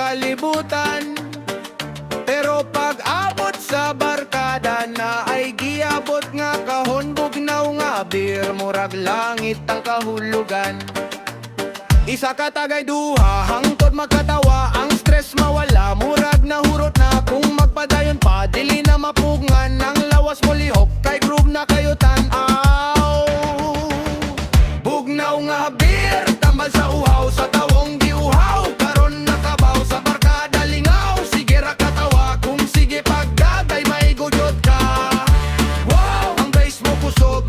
kalibutan. Pero pag abot sa barkada na ay giabot nga kahon, bugnaw nga beer, murag langit ang kahulugan. Isa ka tagay duha, hangtod makatawa, ang stress mawala, murag nahurot na kung magpadayon pa, dili na mapugngan, ang lawas mo lihok, kay groove na kayo tan-aw. Bugnaw nga beer, tambal sa uhaw, sa tawong giuhaw, karon nakabaw sa barkada lingaw, sige ra katawa, kung sige pagdagay may gudot ka. Wow, ang bass mo kusog,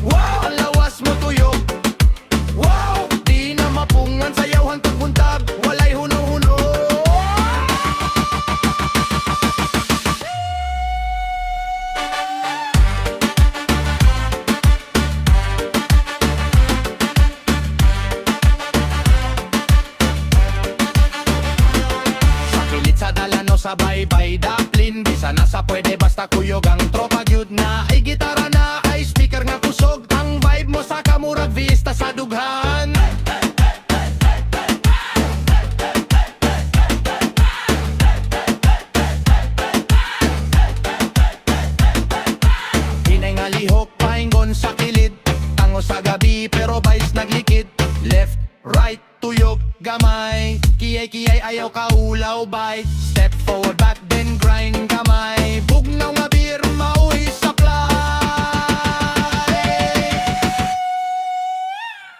wow, ang lawas mo tuyok, wow, di na mapungan sayaw hangtod buntag, walay huno-huno. Sa kilit sa dalano sa baybay daplin, bisa na sa pwede basta kuyog ang tropa gyud na ay gitara na ay speaker nga kusog, ang vibe mo sa kamurag vista sa dughan. Hinay nga lihok pahingon sa kilid, tango sa gabi pero vibes naglikid, left, right, tuyok, gamay, kiyay-kiyay ayaw kaulaw bite, step forward back then grind kamay, bugnaw nga beer mauhi supply.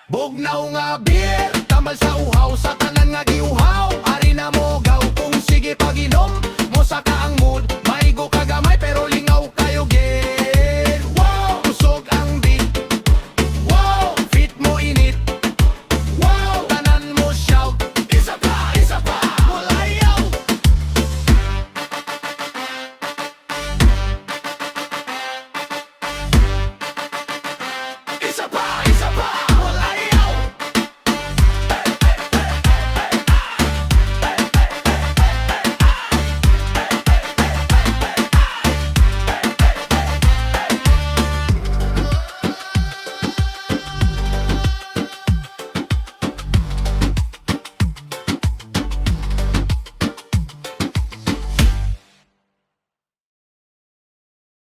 Bugnaw nga beer, tambal sa uhaw sa